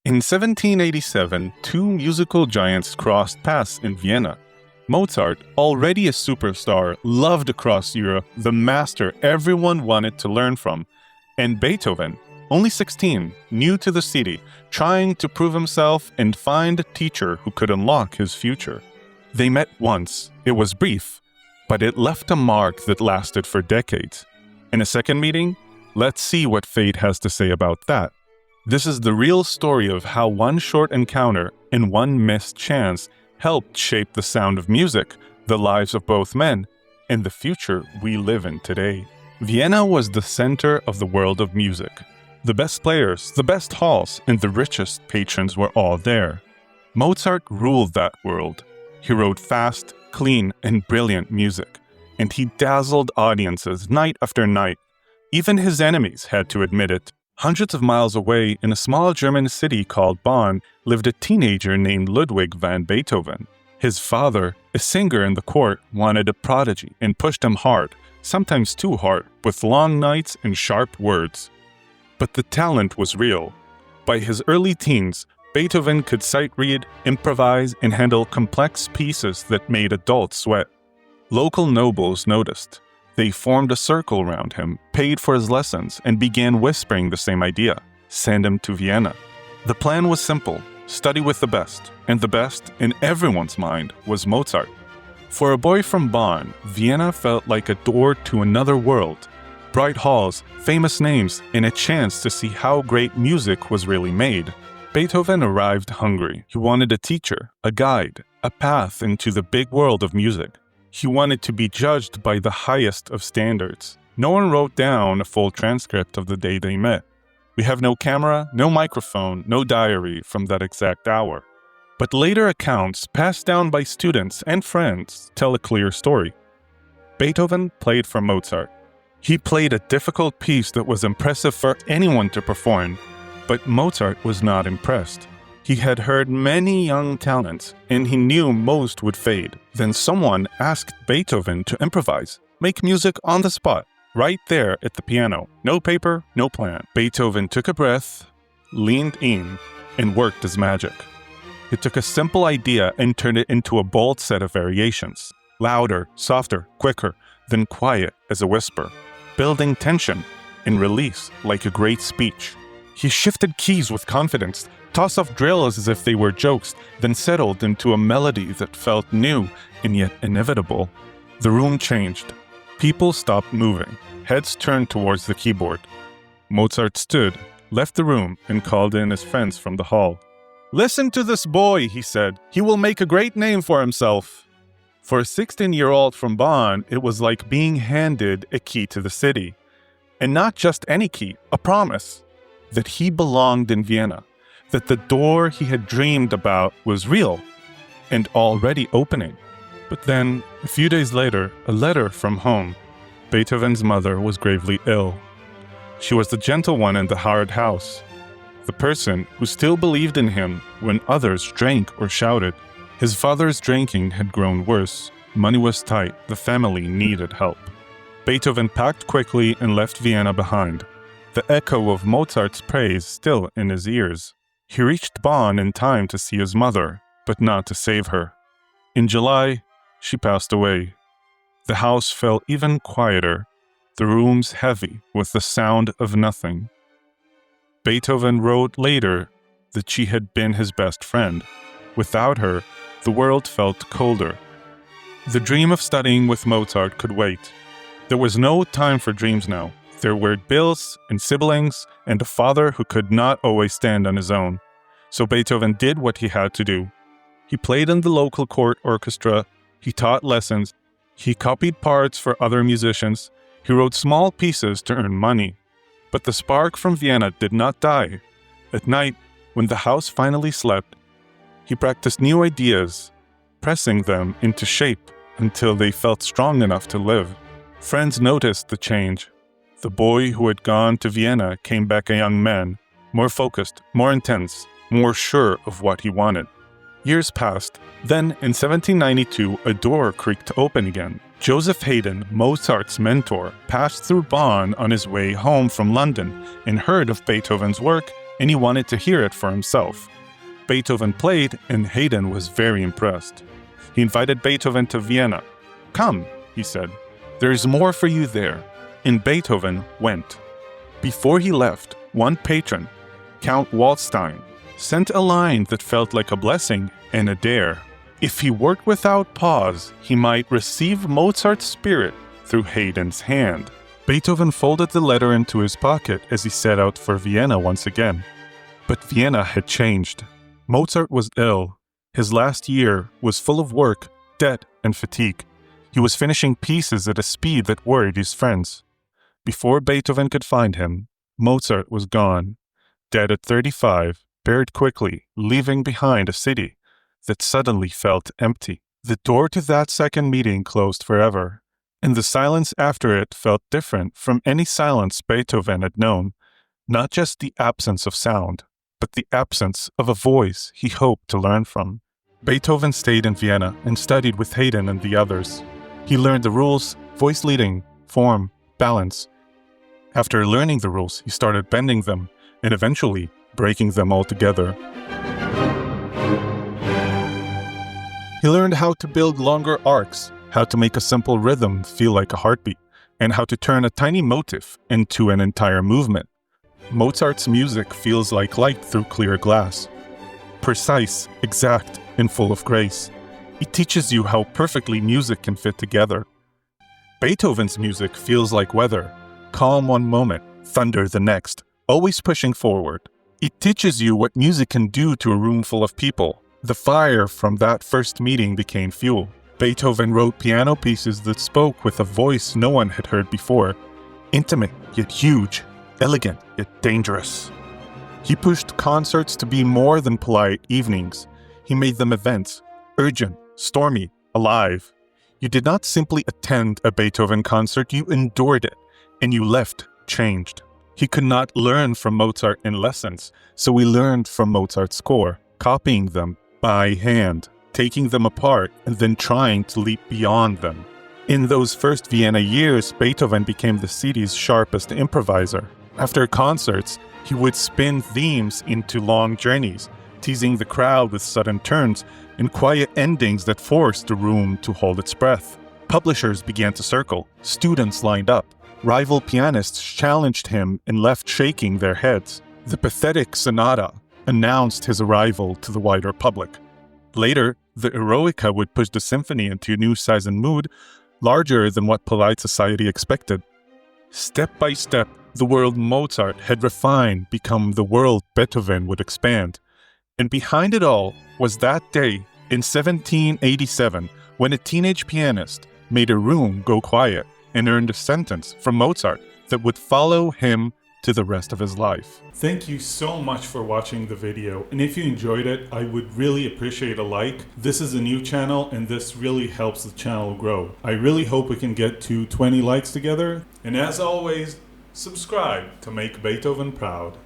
In 1787, two musical giants crossed paths in Vienna. Mozart, already a superstar, loved across Europe, the master everyone wanted to learn from, and Beethoven, only 16, new to the city, trying to prove himself and find a teacher who could unlock his future. They met once. It was brief, but it left a mark that lasted for decades. In a second meeting, let's see what fate has to say about that. This is the real story of how one short encounter and one missed chance helped shape the sound of music, the lives of both men, and the future we live in today. Vienna was the center of the world of music. The best players, the best halls, and the richest patrons were all there. Mozart ruled that world. He wrote fast, clean, and brilliant music, and he dazzled audiences night after night. Even his enemies had to admit it. Hundreds of miles away, in a small German city called Bonn, lived a teenager named Ludwig van Beethoven. His father, a singer in the court, wanted a prodigy and pushed him hard, sometimes too hard, with long nights and sharp words. But the talent was real. By his early teens, Beethoven could sight read, improvise, and handle complex pieces that made adults sweat. Local nobles noticed. They formed a circle around him, paid for his lessons, and began whispering the same idea: send him to Vienna. The plan was simple: study with the best, and the best, in everyone's mind, was Mozart. For a boy from Bonn, Vienna felt like a door to another world. Bright halls, famous names, and a chance to see how great music was really made. Beethoven arrived hungry. He wanted a teacher, a guide, a path into the big world of music. He wanted to be judged by the highest of standards. No one wrote down a full transcript of the day they met. We have no camera, no microphone, no diary from that exact hour. But later accounts, passed down by students and friends, tell a clear story. Beethoven played for Mozart. He played a difficult piece that was impressive for anyone to perform, but Mozart was not impressed. He had heard many young talents, and he knew most would fade. Then someone asked Beethoven to improvise, make music on the spot, right there at the piano. No paper, no plan. Beethoven took a breath, leaned in, and worked his magic. He took a simple idea and turned it into a bold set of variations. Louder, softer, quicker, then quiet as a whisper. Building tension and release like a great speech. He shifted keys with confidence, tossed off drills as if they were jokes, then settled into a melody that felt new and yet inevitable. The room changed. People stopped moving. Heads turned towards the keyboard. Mozart stood, left the room, and called in his friends from the hall. "Listen to this boy," he said. "He will make a great name for himself." For a 16-year-old from Bonn, it was like being handed a key to the city. And not just any key, a promise that he belonged in Vienna, that the door he had dreamed about was real and already opening. But then, a few days later, a letter from home. Beethoven's mother was gravely ill. She was the gentle one in the hard house, the person who still believed in him when others drank or shouted. His father's drinking had grown worse. Money was tight. The family needed help. Beethoven packed quickly and left Vienna behind, the echo of Mozart's praise still in his ears. He reached Bonn in time to see his mother, but not to save her. In July, she passed away. The house felt even quieter, the rooms heavy with the sound of nothing. Beethoven wrote later that she had been his best friend. Without her, the world felt colder. The dream of studying with Mozart could wait. There was no time for dreams now. There were bills and siblings and a father who could not always stand on his own. So Beethoven did what he had to do. He played in the local court orchestra, he taught lessons, he copied parts for other musicians, he wrote small pieces to earn money. But the spark from Vienna did not die. At night, when the house finally slept, he practiced new ideas, pressing them into shape until they felt strong enough to live. Friends noticed the change. The boy who had gone to Vienna came back a young man, more focused, more intense, more sure of what he wanted. Years passed. Then, in 1792, a door creaked open again. Joseph Haydn, Mozart's mentor, passed through Bonn on his way home from London and heard of Beethoven's work and he wanted to hear it for himself. Beethoven played, and Haydn was very impressed. He invited Beethoven to Vienna. "Come," he said, "there is more for you there." And Beethoven went. Before he left, one patron, Count Waldstein, sent a line that felt like a blessing and a dare. If he worked without pause, he might receive Mozart's spirit through Haydn's hand. Beethoven folded the letter into his pocket as he set out for Vienna once again. But Vienna had changed. Mozart was ill. His last year was full of work, debt, and fatigue. He was finishing pieces at a speed that worried his friends. Before Beethoven could find him, Mozart was gone, dead at 35, buried quickly, leaving behind a city that suddenly felt empty. The door to that second meeting closed forever, and the silence after it felt different from any silence Beethoven had known, not just the absence of sound, but the absence of a voice he hoped to learn from. Beethoven stayed in Vienna and studied with Haydn and the others. He learned the rules, voice leading, form, balance. After learning the rules, he started bending them, and eventually breaking them all together. He learned how to build longer arcs, how to make a simple rhythm feel like a heartbeat, and how to turn a tiny motif into an entire movement. Mozart's music feels like light through clear glass. Precise, exact, and full of grace. It teaches you how perfectly music can fit together. Beethoven's music feels like weather, calm one moment, thunder the next, always pushing forward. It teaches you what music can do to a room full of people. The fire from that first meeting became fuel. Beethoven wrote piano pieces that spoke with a voice no one had heard before. Intimate, yet huge. Elegant, yet dangerous. He pushed concerts to be more than polite evenings. He made them events, urgent, stormy, alive. You did not simply attend a Beethoven concert, you endured it, and you left changed. He could not learn from Mozart in lessons, so we learned from Mozart's score, copying them by hand, taking them apart, and then trying to leap beyond them. In those first Vienna years, Beethoven became the city's sharpest improviser. After concerts, he would spin themes into long journeys, teasing the crowd with sudden turns and quiet endings that forced the room to hold its breath. Publishers began to circle, students lined up, rival pianists challenged him and left shaking their heads. The pathetic sonata announced his arrival to the wider public. Later, the Eroica would push the symphony into a new size and mood, larger than what polite society expected. Step by step, the world Mozart had refined become the world Beethoven would expand. And behind it all was that day in 1787 when a teenage pianist made a room go quiet and earned a sentence from Mozart that would follow him to the rest of his life. Thank you so much for watching the video, and if you enjoyed it, I would really appreciate a like. This is a new channel and this really helps the channel grow. I really hope we can get to 20 likes together, and as always, subscribe to make Beethoven proud.